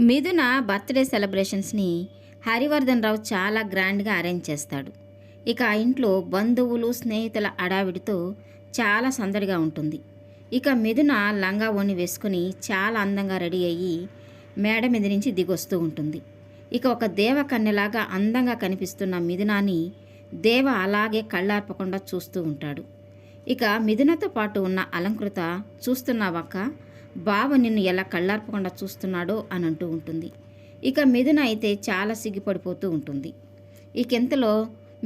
మిథున బర్త్డే సెలబ్రేషన్స్ని హరివర్ధన్ రావు చాలా గ్రాండ్గా అరేంజ్ చేస్తాడు. ఇక ఆ ఇంట్లో బంధువులు స్నేహితుల అడావిడితో చాలా సందడిగా ఉంటుంది. ఇక మిథున లంగా ఓణి వేసుకుని చాలా అందంగా రెడీ అయ్యి మేడ మీద నుంచి దిగొస్తూ ఉంటుంది. ఇక ఒక దేవకన్యలాగా అందంగా కనిపిస్తున్న మిథునాని దేవ అలాగే కళ్ళార్పకుండా చూస్తూ ఉంటాడు. ఇక మిథునతో పాటు ఉన్న అలంకృత చూస్తున్నావక్క, బావ నిన్ను ఎలా కళ్ళార్పకుండా చూస్తున్నాడో అని అంటూ ఉంటుంది. ఇక మిథున అయితే చాలా సిగ్గుపడిపోతూ ఉంటుంది. ఇంతలో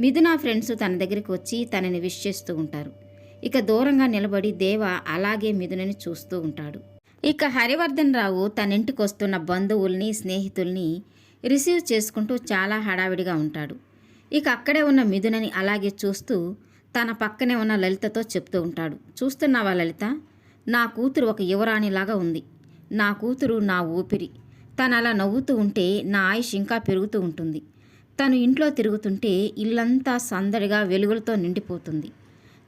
మిథున ఫ్రెండ్స్ తన దగ్గరికి వచ్చి తనని విష్ చేస్తూ ఉంటారు. ఇక దూరంగా నిలబడి దేవ అలాగే మిథునని చూస్తూ ఉంటాడు. ఇక హరివర్ధన్ రావు తన ఇంటికి వస్తున్న బంధువుల్ని స్నేహితుల్ని రిసీవ్ చేసుకుంటూ చాలా హడావిడిగా ఉంటాడు. ఇక అక్కడే ఉన్న మిథునని అలాగే చూస్తూ తన పక్కనే ఉన్న లలితతో చెప్తూ ఉంటాడు. చూస్తున్నావా లలిత, నా కూతురు ఒక యువరాణిలాగా ఉంది. నా కూతురు నా ఊపిరి. తను అలా నవ్వుతూ ఉంటే నా ఆయుష్ ఇంకా పెరుగుతూ ఉంటుంది. తను ఇంట్లో తిరుగుతుంటే ఇల్లంతా సందడిగా వెలుగులతో నిండిపోతుంది.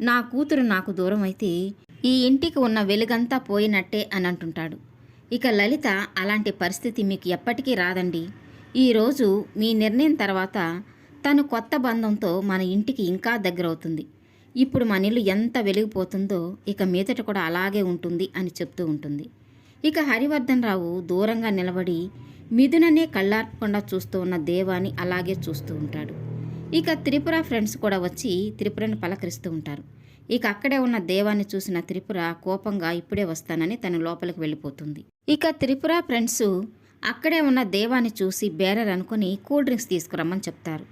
నా కూతురు నాకు దూరం అయితే ఈ ఇంటికి ఉన్న వెలుగంతా పోయినట్టే అని అంటుంటాడు. ఇక లలిత, అలాంటి పరిస్థితి మీకు ఎప్పటికీ రాదండి. ఈరోజు మీ నిర్ణయం తర్వాత తను కొత్త బంధంతో మన ఇంటికి ఇంకా దగ్గరవుతుంది. ఇప్పుడు మన ఇల్లు ఎంత వెలిగిపోతుందో ఇక మీదట కూడా అలాగే ఉంటుంది అని చెప్తూ ఉంటుంది. ఇక హరివర్ధన్ రావు దూరంగా నిలబడి మిథుననే కళ్ళార్పకుండా చూస్తూ ఉన్న దేవాని అలాగే చూస్తూ ఉంటాడు. ఇక త్రిపుర ఫ్రెండ్స్ కూడా వచ్చి త్రిపురని పలకరిస్తూ ఉంటారు. ఇక అక్కడే ఉన్న దేవాన్ని చూసిన త్రిపుర కోపంగా ఇప్పుడే వస్తానని తన లోపలికి వెళ్ళిపోతుంది. ఇక త్రిపుర ఫ్రెండ్స్ అక్కడే ఉన్న దేవాన్ని చూసి బేరర్ అనుకుని కూల్ డ్రింక్స్ తీసుకురమ్మని చెప్తారు.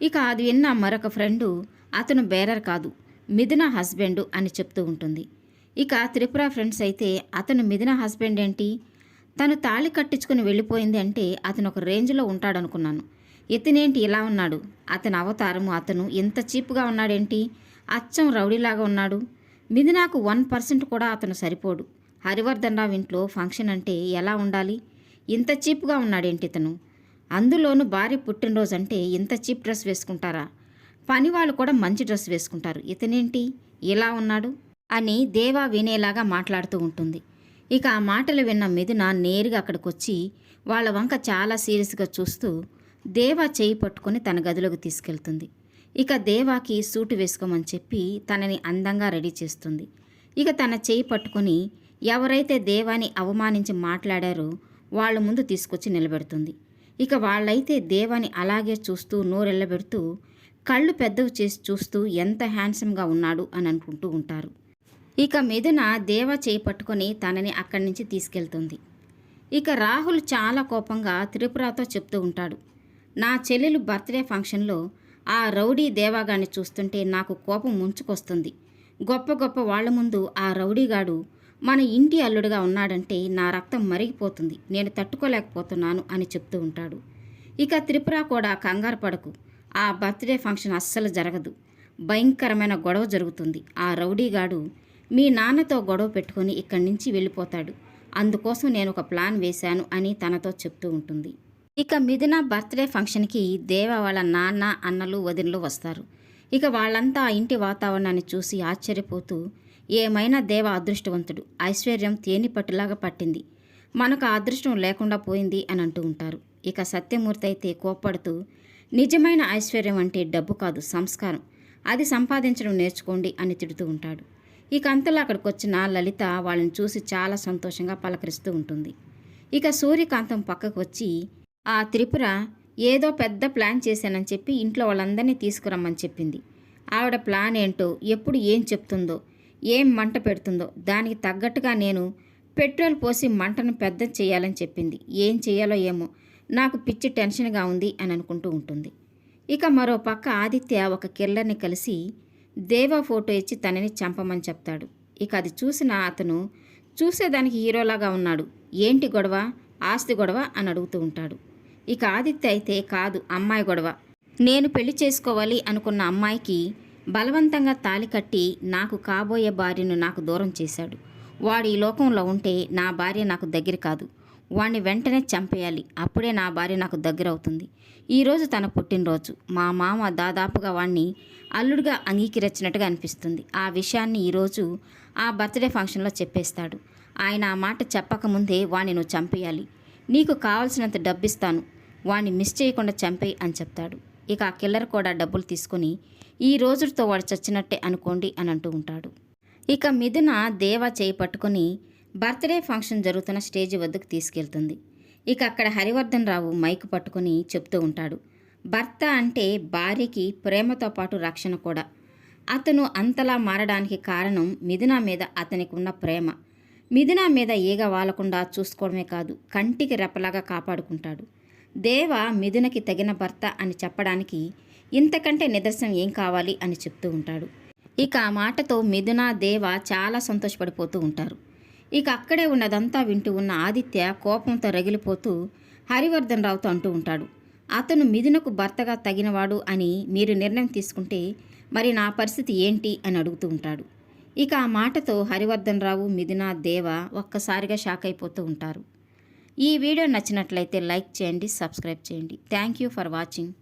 ఇక అది విన్న మరొక ఫ్రెండు, అతను బేరర్ కాదు, మిథున హస్బెండ్ అని చెప్తూ ఉంటుంది. ఇక త్రిపుర ఫ్రెండ్స్ అయితే, అతను మిథున హస్బెండ్ ఏంటి, తను తాళి కట్టించుకుని వెళ్ళిపోయింది అంటే అతను ఒక రేంజ్లో ఉంటాడనుకున్నాను. ఇతనేంటి ఇలా ఉన్నాడు, అతని అవతారము, అతను ఎంత చీప్గా ఉన్నాడేంటి, అచ్చం రౌడీలాగా ఉన్నాడు. మిథునాకు 1% కూడా అతను సరిపోడు. హరివర్ధన్ రావు ఇంట్లో ఫంక్షన్ అంటే ఎలా ఉండాలి, ఇంత చీప్గా ఉన్నాడేంటి ఇతను, అందులోనూ భార్య పుట్టినరోజు అంటే ఇంత చీప్ డ్రెస్ వేసుకుంటారా, పని వాళ్ళు కూడా మంచి డ్రెస్ వేసుకుంటారు, ఇతనేంటి ఇలా ఉన్నాడు అని దేవా వినేలాగా మాట్లాడుతూ ఉంటుంది. ఇక ఆ మాటలు విన్న మిథున నేరుగా అక్కడికి వచ్చి వాళ్ళ వంక చాలా సీరియస్గా చూస్తూ దేవా చేయి పట్టుకొని తన గదిలోకి తీసుకెళ్తుంది. ఇక దేవాకి సూటు వేసుకోమని చెప్పి తనని అందంగా రెడీ చేస్తుంది. ఇక తన చేయి పట్టుకొని ఎవరైతే దేవాని అవమానించి మాట్లాడారో వాళ్ళ ముందు తీసుకొచ్చి నిలబెడుతుంది. ఇక వాళ్ళైతే దేవాని అలాగే చూస్తూ నోరెళ్ళబెడుతూ కళ్ళు పెద్దవి చేసి చూస్తూ ఎంత హ్యాండ్సమ్గా ఉన్నాడు అని అనుకుంటూ ఉంటారు. ఇక మిథున దేవ చేయి పట్టుకొని తనని అక్కడి నుంచి తీసుకెళ్తుంది. ఇక రాహుల్ చాలా కోపంగా త్రిపురతో చెప్తూ ఉంటాడు, నా చెల్లెలు బర్త్డే ఫంక్షన్లో ఆ రౌడీ దేవాగాన్ని చూస్తుంటే నాకు కోపం ముంచుకొస్తుంది. గొప్ప గొప్ప వాళ్ల ముందు ఆ రౌడీగాడు మన ఇంటి అల్లుడుగా ఉన్నాడంటే నా రక్తం మరిగిపోతుంది, నేను తట్టుకోలేకపోతున్నాను అని చెప్తూ ఉంటాడు. ఇక త్రిపుర కూడా కంగారు పడకు, ఆ బర్త్డే ఫంక్షన్ అస్సలు జరగదు, భయంకరమైన గొడవ జరుగుతుంది. ఆ రౌడీగాడు మీ నాన్నతో గొడవ పెట్టుకొని ఇక్కడి నుంచి వెళ్ళిపోతాడు, అందుకోసం నేను ఒక ప్లాన్ వేశాను అని తనతో చెప్తూ ఉంటుంది. ఇక మిథున బర్త్డే ఫంక్షన్కి దేవ వాళ్ళ నాన్న అన్నలు వదినలు వస్తారు. ఇక వాళ్ళంతా ఆ ఇంటి వాతావరణాన్ని చూసి ఆశ్చర్యపోతూ, ఏమైనా దేవ అదృష్టవంతుడు, ఐశ్వర్యం తేనె పట్టులాగా పట్టింది, మనకు ఆ అదృష్టం లేకుండా పోయింది అని అంటూ ఉంటారు. ఇక సత్యమూర్తి అయితే కోప్పడుతూ, నిజమైన ఐశ్వర్యం అంటే డబ్బు కాదు, సంస్కారం, అది సంపాదించడం నేర్చుకోండి అని తిడుతూ ఉంటాడు. ఇక అంతలో అక్కడికి వచ్చిన లలిత వాళ్ళని చూసి చాలా సంతోషంగా పలకరిస్తూ ఉంటుంది. ఇక సూర్యకాంతం పక్కకు వచ్చి, ఆ త్రిపుర ఏదో పెద్ద ప్లాన్ చేశానని చెప్పి ఇంట్లో వాళ్ళందరినీ తీసుకురమ్మని చెప్పింది. ఆవిడ ప్లాన్ ఏంటో, ఎప్పుడు ఏం చెప్తుందో, ఏం మంట పెడుతుందో దానికి తగ్గట్టుగా నేను పెట్రోల్ పోసి మంటను పెద్ద చేయాలని చెప్పింది. ఏం చేయాలో ఏమో, నాకు పిచ్చి టెన్షన్గా ఉంది అని అనుకుంటూ ఉంటుంది. ఇక మరో పక్క ఆదిత్య ఒక కిల్లర్ని కలిసి దేవా ఫోటో ఇచ్చి తనని చంపమని చెప్తాడు. ఇక అది చూసిన అతను చూసేదానికి హీరోలాగా ఉన్నాడు, ఏంటి గొడవ, ఆస్తి గొడవ అని అడుగుతూ ఉంటాడు. ఇక ఆదిత్య అయితే, కాదు అమ్మాయి గొడవ, నేను పెళ్లి చేసుకోవాలి అనుకున్న అమ్మాయికి బలవంతంగా తాళి కట్టి నాకు కాబోయే భార్యను నాకు దూరం చేశాడు. వాడు ఈ లోకంలో ఉంటే నా భార్య నాకు దగ్గర కాదు, వాణ్ణి వెంటనే చంపేయాలి, అప్పుడే నా భార్య నాకు దగ్గర అవుతుంది. ఈరోజు తన పుట్టినరోజు, మా మామ దాదాపుగా వాణ్ణి అల్లుడిగా అంగీకరించినట్టుగా అనిపిస్తుంది. ఆ విషయాన్ని ఈరోజు ఆ బర్త్డే ఫంక్షన్లో చెప్పేస్తాడు. ఆయన ఆ మాట చెప్పకముందే వాణ్ణి నువ్వు చంపేయాలి, నీకు కావాల్సినంత డబ్బిస్తాను, వాణ్ణి మిస్ చేయకుండా చంపేయి అని చెప్తాడు. ఇక ఆ కిల్లర్ కూడా డబ్బులు తీసుకొని ఈ రోజుతో వాడు చచ్చినట్టే అనుకోండి అని అంటూ ఉంటాడు. ఇక మిథున దేవ చేయి పట్టుకొని బర్త్డే ఫంక్షన్ జరుగుతున్న స్టేజ్ వద్దకు తీసుకెళ్తుంది. ఇక అక్కడ హరివర్ధన్ రావు మైక్ పట్టుకొని చెప్తూ ఉంటాడు. భర్త అంటే భార్యకి ప్రేమతో పాటు రక్షణ కూడా. అతను అంతలా మారడానికి కారణం మిథున మీద అతనికి ఉన్న ప్రేమ. మిథున మీద ఈగ వాలకుండా చూసుకోవడమే కాదు, కంటికి రెప్పలాగా కాపాడుకుంటాడు. దేవ మిథునకి తగిన భర్త అని చెప్పడానికి ఇంతకంటే నిదర్శనం ఏం కావాలి అని చెప్తూ ఉంటాడు. ఇక ఆ మాటతో మిథున దేవ చాలా సంతోషపడిపోతూ ఉంటారు. ఇక అక్కడే ఉన్నదంతా వింటూ ఉన్న ఆదిత్య కోపంతో రగిలిపోతూ హరివర్ధన్ రావుతో అంటూ ఉంటాడు. అతను మిథునకు భర్తగా తగినవాడు అని మీరు నిర్ణయం తీసుకుంటే మరి నా పరిస్థితి ఏంటి అని అడుగుతూ ఉంటాడు. ఇక ఆ మాటతో హరివర్ధన్ రావు, మిథున, దేవ ఒక్కసారిగా షాక్ అయిపోతూ ఉంటారు. ఈ వీడియో నచ్చినట్లయితే లైక్ చేయండి, సబ్స్క్రైబ్ చేయండి. Thank you for watching.